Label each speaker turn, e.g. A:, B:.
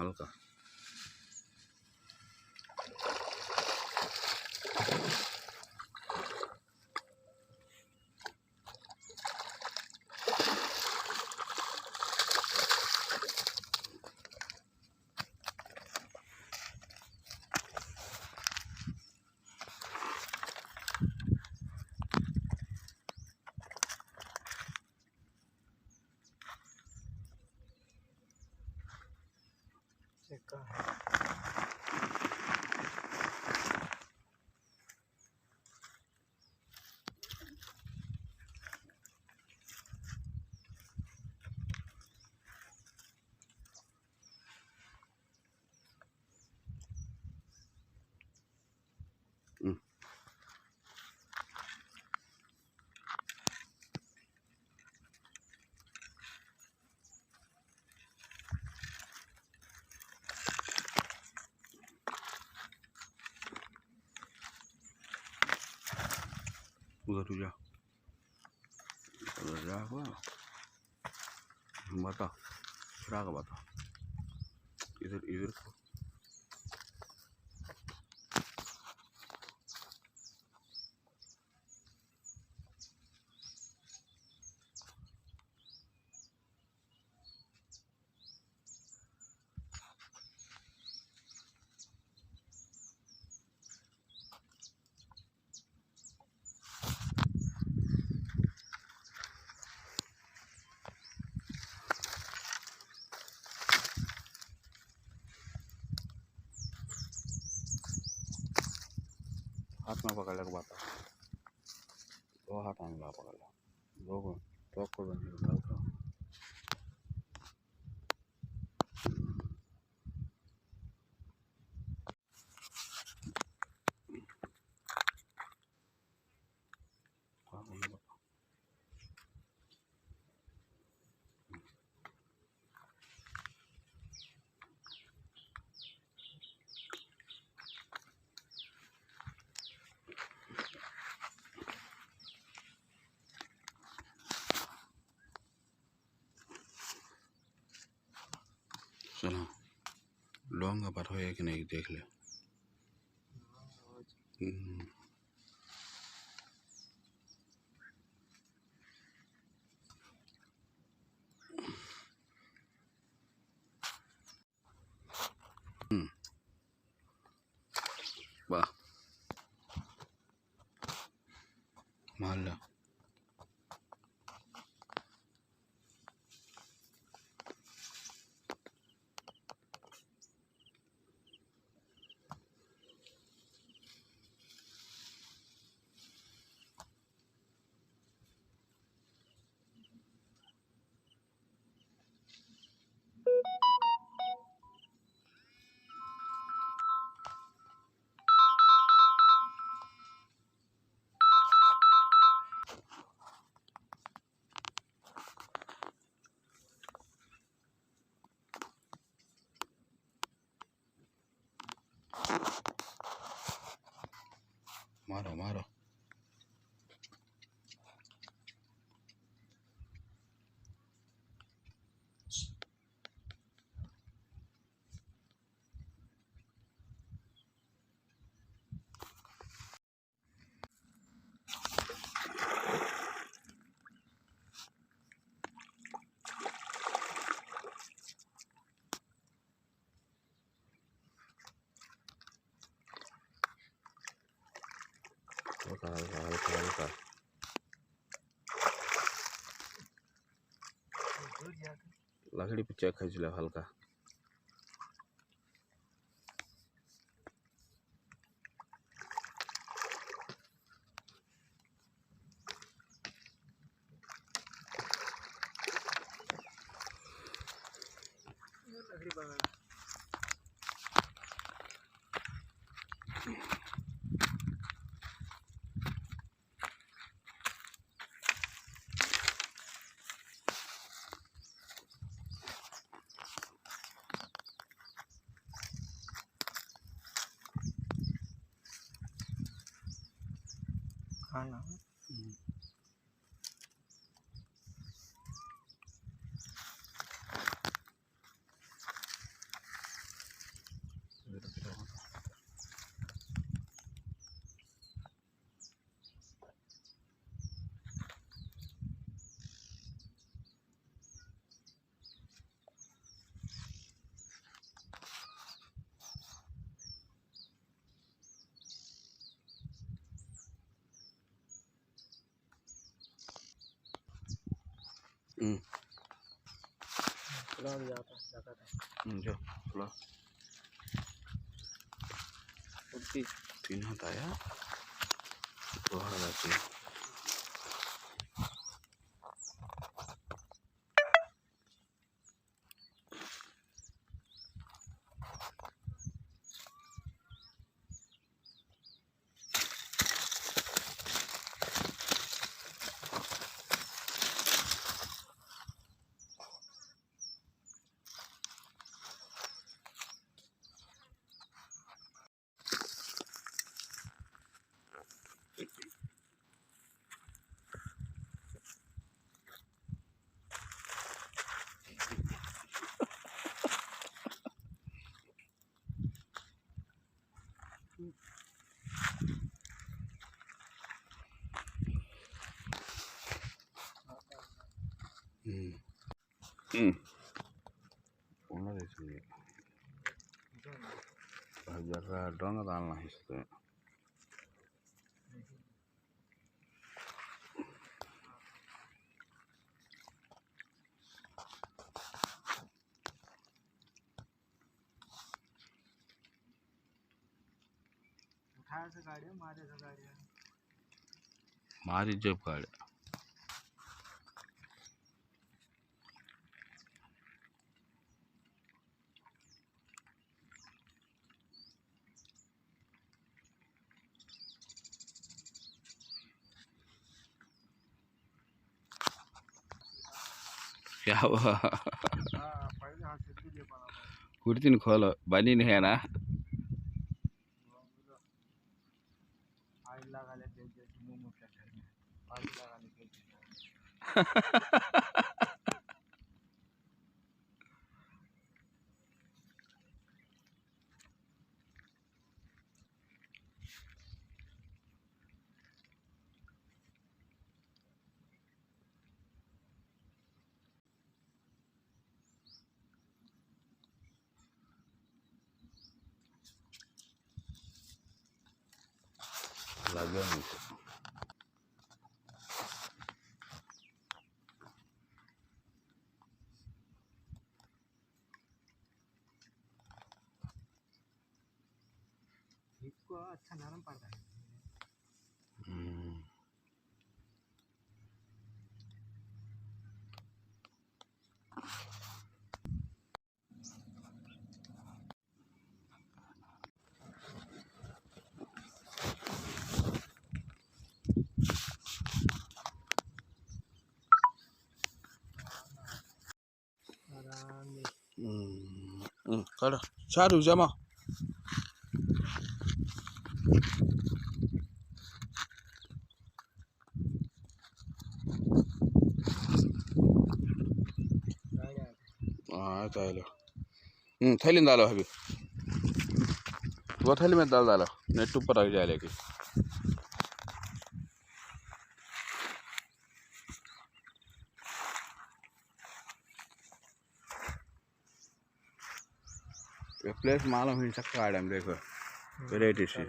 A: হালকা। उधर जा हुआ बता राग बता इधर इधर हाथ में पकड़ ले बता दो हाथ में पकड़ ले दो को बंद कर सुनो लौंग का बात हो कि नहीं देख ले वाह मार लो मारो मारो हल्का लकड़ी पे चेक खींच लो हल्का
B: खाना ग्राउंड जाता था
A: जो चलो
B: उड़ती
A: 3 होता है यार तो हालांकि ఉన్నది జర దొంగ దానిలో ఇస్తుంది
B: उठाया से गाड़ी मारे से गाड़ी
A: मारी जब गाड़ी क्या हुआ
B: पहले हाथ से ले पाना
A: कुर्ती खोलो बनी नहीं है ना
B: आइल लगा ले दे दे मुंह में क्या करना आइल लगा ले दे
A: लगे नहीं
B: इसको अच्छा नरम पड़ता है
A: कर चारू जमा थैली में डालो अभी वो थैली में डाल डालो नेट ऊपर रख जाए लेके प्लेस मालूम ही सकता है देखो वेराइटी सी